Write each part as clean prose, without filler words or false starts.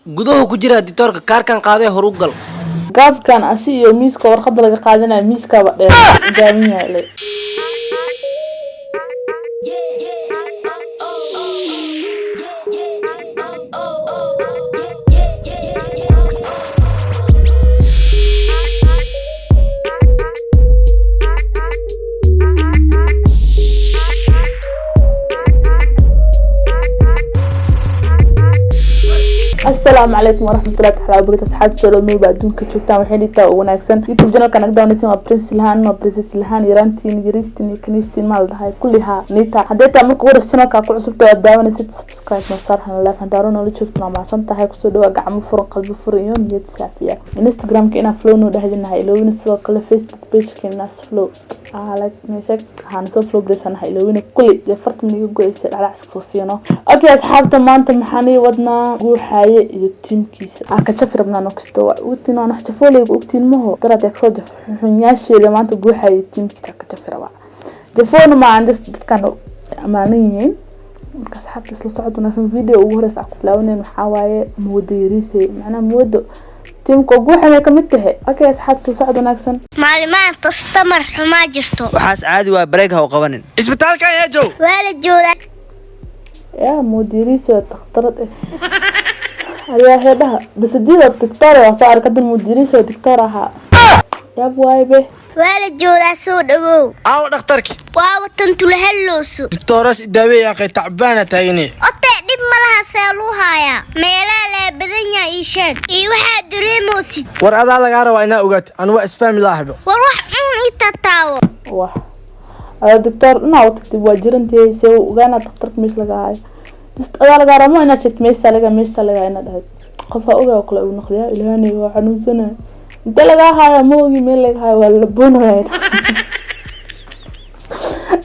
gudaha ku jira dictorka kaarkan qaaday hor u gal gaabkan asi iyo miiska warqad laga qaadanayo miiska ba dheer gaamin yahay السلام عليكم ورحمة الله تعالى وبركاته أصحاب سلامي بعدون كتشوفتان وحين تا وناكسن يوتيوب channel كان أقدر نسمع برنس الهان وبرنسس الهان يرانتين يريستين كنيستين مال هاي كلها نيتا حديتا من قوة السنة كاكو عصبت وأداونا ست سبسكرايب نصارها لا فندارونا اللي شفتنا مع صنطة هاي كسو دوا قعمو فرن قلب فرن يوم يتسافيا انستغرام كينا فلو نو دهجنا هاي لو نسوا كل فيسبوك بيج كينا ناس فلو على ميشك هانسو فلو بريسان هاي لو كل يفرق من يقول يسأل على عكس صوصينا أوكي أصحاب تمان تمحاني ودنا جوحاي تيمكيس كشفر بنا نكستوا وتنا نحتفل وقتين مهو ترى تكسر حنياش لما أنت بوحي تيمكيس كشفر بقى جفون ما عندس كانوا أمانيين كسحب تسلو صعد وناس فيديو وهرس عقلاونين وحواي مديريسي معنا مود تيمكو بوحي كمتها أوكي أصحاب تسلو صعد وناكسن معلومات تستمر حما جرتو waxaas caadi waa break ha qabanin isbitaalka ayaa joog والد جودا يا مديريسي تخترت يا هذا بس دي الدكتورة صار كده المديريس والدكتورة يا بواي به والد جودا سود أبو aaw dhakhtarki واو تنتو لهلوسو doctoras daaweey aqay tacbaana taagani أطيع دب ملها سالوها يا ميلا لا بدنيا إيشان إي واحد ريموسي war adaa laga rabaa inaa ogaat anu waa isfaami laahibo وروح إتتاو واه الدكتور ناو تكتب واجرنتي سو وغانا دكتورك مش لقاهاي بس أنا لقى رمو إنا شت ميسا لقى إنا ده قفا أوجا وقلا ونخليها إلهاني وحنوزنا أنت لقاها يا موجي مين لقاها ولا بونها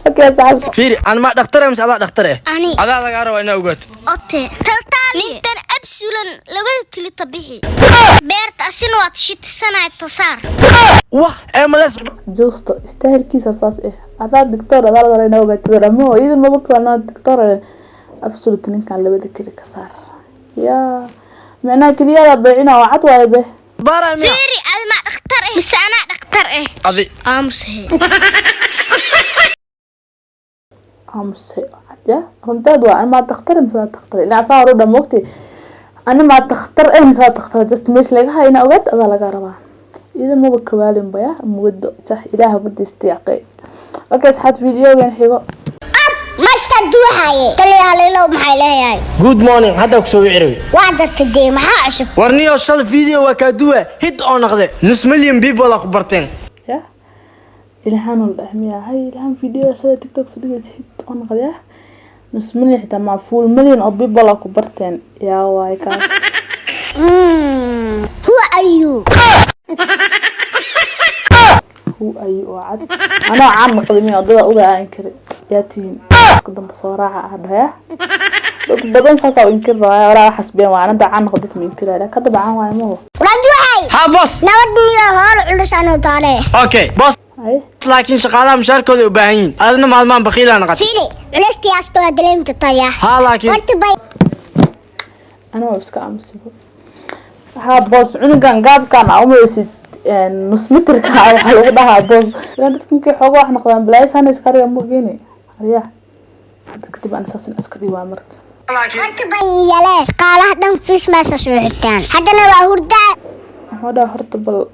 أوكي صاحب fiiri aan ma dhakhtar ama adaa dhakhtar أني adaa laga rabaa inaa ogaat أطيع تلتالي ننتن أبسولا لغاية تلي طبيعي بيرت أسنوات شت سنة التصار wah MLS جوستو استاهل كيس أساس إيه هذا الدكتور هذا لقى إنا وقت رمو إذا ما بكره أنا الدكتور أفصل التنين كان لبده كده كسر يا معناه كليا بعينا وعطوا به barami فيري أنا ما أختار إيه بس أنا أختار إيه adi أمس هي أمس يا رنتاد وأنا ما تختار مثلا تختار لا صار وده موقتي أنا ما تختار إيه مثلا تختار جست مش لقى هاي أنا وقت هذا لقى ربع إذا مو بكوالين بيا مود صح إله بدي استيقظ أوكي صحت فيديو يعني حلو مش تدوها تلي على لو محيلة هاي good morning hadda ku soo wicirawi وعدة تدي محا عشب warniyo shal video waa ka duwa hid oo noqde nus million people ku barteen يا إلهان الأهمية هاي إلهان فيديو سوى تيك توك سوى هيت أنا قد نص مليون حتى مع فول مليون أو بيبلا كبرتين يا واي كاس Who are you? هو أي وعد أنا عام قديمين أضيع أوضاع إنكر يا تيم قدام بصراحة هذا يا بدون فصل إنكر ولا حسبين وأنا ده عام قديت من كده لا كده بعام ولا مو رجوعي ha boss نودني هار علشان وطالع okay boss أي laakiin shaqaalaha mushaarkooda u baahan yihiin adna maalmahan baqiila noqotay فيلي علشتي أستوى دليم تطيح ha laakiin ورت باي أنا ما بسكت أمسكه ها بوس عنقان قاب كان عمري نص متر كان على وضعها بوس لأن ممكن حقوق إحنا قدام بلايس أنا إسكاري أمورجيني رياح تكتب أنا أساسا إسكاري وامرك ورت باي يلا سقالة دم فيش ما سوي حتان حتى أنا بهردا هذا هرتبل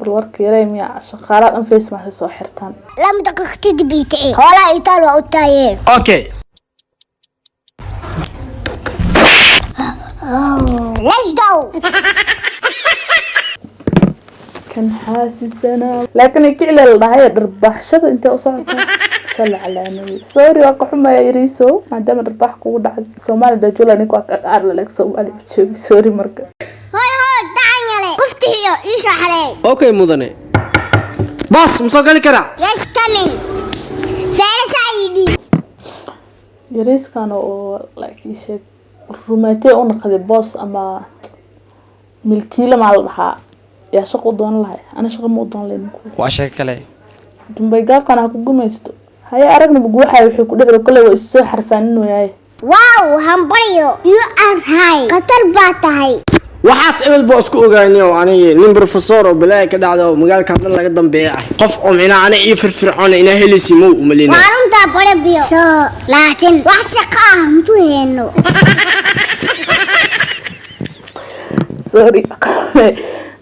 ورك يريم يا شغالات أنفيس ما سو حرتان لم تكختي بيتعي ولا إيطال وأوتايم okay ليش دو كان حاسس أنا لكن يكعل الضحية دربح شذا أنت أصعد صلى على النبي سوري وقح ما يريسو ما دام دربح قود عد سومالي دجولا نيكو أقار لك سومالي بتشوي سوري مركز هاي دعني لي افتحي إيش علي okay mudane boss ma soo gali karaa يستمن فارس عيدي يريس كانوا like يشيك روماتي ونقدي بوس أما ملكيلة مع الضحى يا شق دون لهاي أنا شق مو دون لي نقول waa shay kale دم بيجاف كان هكو جميستو هاي أرجع بجوحة وحكو ده كله ويسوي حرفان إنه ياي واو همبريو you are high قطر باتهاي waxaas ebel baa isku ogaanay oo aniga nin professor oo bilaay ka dhacdo magaalka hadda laga dambeeyay qof oo micnaana ii firfircoon ina helisi muu umalina waarunta barabiyo so laakiin wax shaqo ah mutu heeno sorry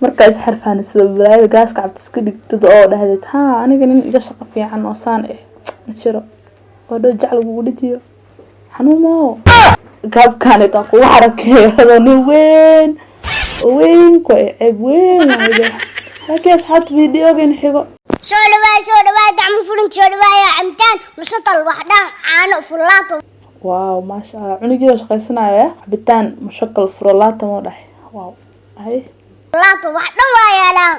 markaas xarfaan sida bilaay gaaska cabta iska dhigtid oo dhahdid ha aniga nin iga shaqo fiican oo saan ma jiro oo doo jacl ugu dhijiyo xanuumo gaabkaan inta ku xarakeeyo nin weyn ku ceeb weyn wayda laakiin asxaab fiidiyogan xigo soo dhawaad dacmo furin soo dhawaad amtaan musatal waxdaan caano furlaato waaw ma sha Allah cunugii shaqaysanaya cabitaan mushakal furlaato ma dhahay waaw ay furlaato waxdaan waayaalaan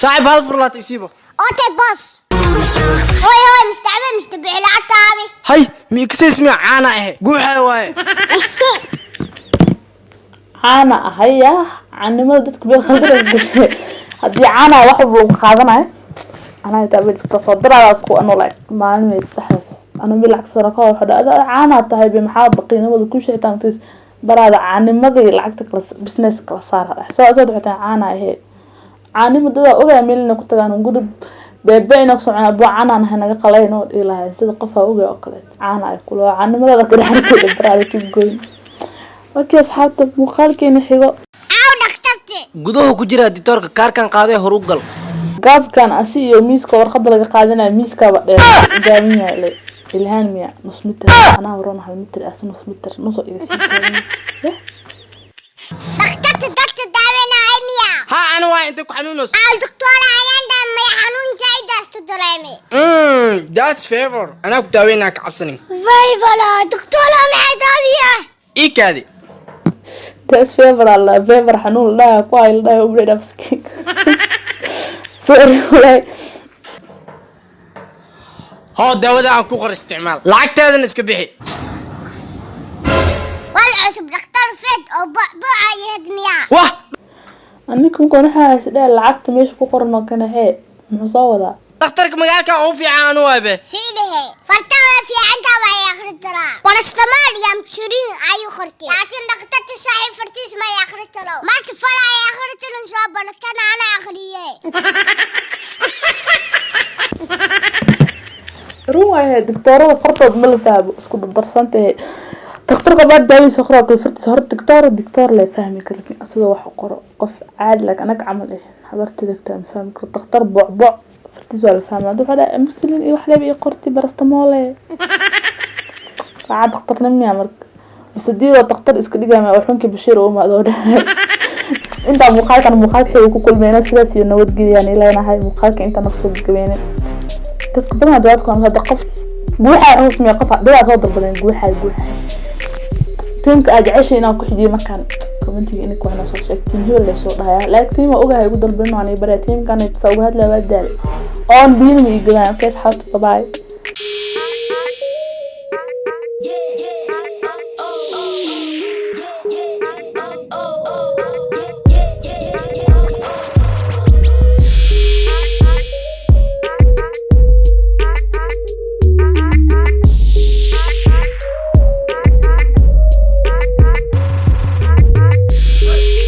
saaxib hal furlaato isiibo اوتي بوس هوي مستعمل مستبيع العتابي هاي ميكسيس مي عانا اهي قوحي واي عانا هيا عنimada dadka beel khaldar gashay hadii caana wax uu qaadanay ana taabay iska soo diraa ku anolay maalmeed saxas ana bilac saraka waxa dhada caana tahay bi maxaa baqiinimada ku sheegtaantis barada caanimada lacagta kala business kala saar soo dhigta caana ahay caanimada ogaa meelna ku tagaan gudub beebeyna ku socon abo caana naga qalayno ilaahay sida qof ogaa oo kale caana ay kula caanimada ka dhaxarkeeda barada ku goyn okay asxaabta muuqaalkeena xigo gudaha ku jira dictorka kaarkan qaaday hor u gal gaabkan asi iyo miiska warqada laga qaadanayo miiska ba dheer gaamiya le ilhaan miya nus mitir ana waran hal mitir as nus mitir nus oo iga sii دكتور داوينا عميا ها انا واي انت ku xanuunos الدكتور عندنا ما حنون زايد استدرامي that's favor انا ku daaweyna ka cabsanin فايفلا دكتور ما داويا ii kaadi taas favor alla favor xanuun la ku ay la u breed afski sorry walay هو daawada aan ku qor isticmaal lacagteedan iska bixi والعصب دكتور فيد او بعبع يهدميا wah anigu koon waxa isdhaa lacagta meesha ku qoran oo kana hee muxuu soo wadaa dhakhtarka magaalka oo fiican oo abe فيده فرتوا في عندها ما ياخذ ترى والاستمار يمشرين اي خرتي لكن دكتور صحيح فرتيس ما ياخذ ترى ما تفلا ياخذ ترى نصاب لكن انا اخريه ruuxa doctorada fartood ma la faabo isku darsantahay doctorka baad daaway soo qoro fartis hor doctor la fahmi karo asoo wax qoro qof caad lag anaga camal ah habarta doctor fahmi karo doctor boc fartis wala fahmaa dad wada muslim iyo wax la bi qorti barastamole baad doctorna miya marka sidoo doctor iska dhigama waxanka bashir oo ma dooda inta muuqaalka ku kulmeena sidaas iyo nabad geliyaan ilaahay muuqaalka inta nafsad gabeena dadku badan dadku aan hada qof guuxa oo ismay qof dad soo dalbadan guuxa tinka ajcashay inaan ku xijiyo markaan commentiga in ku ana soo sheegtiin hebel la soo dhaaya laakiin ma ogahay ugu dalban inaan baratiin kan inta soo hadla wadaal on biilmi igaan kees xaut bye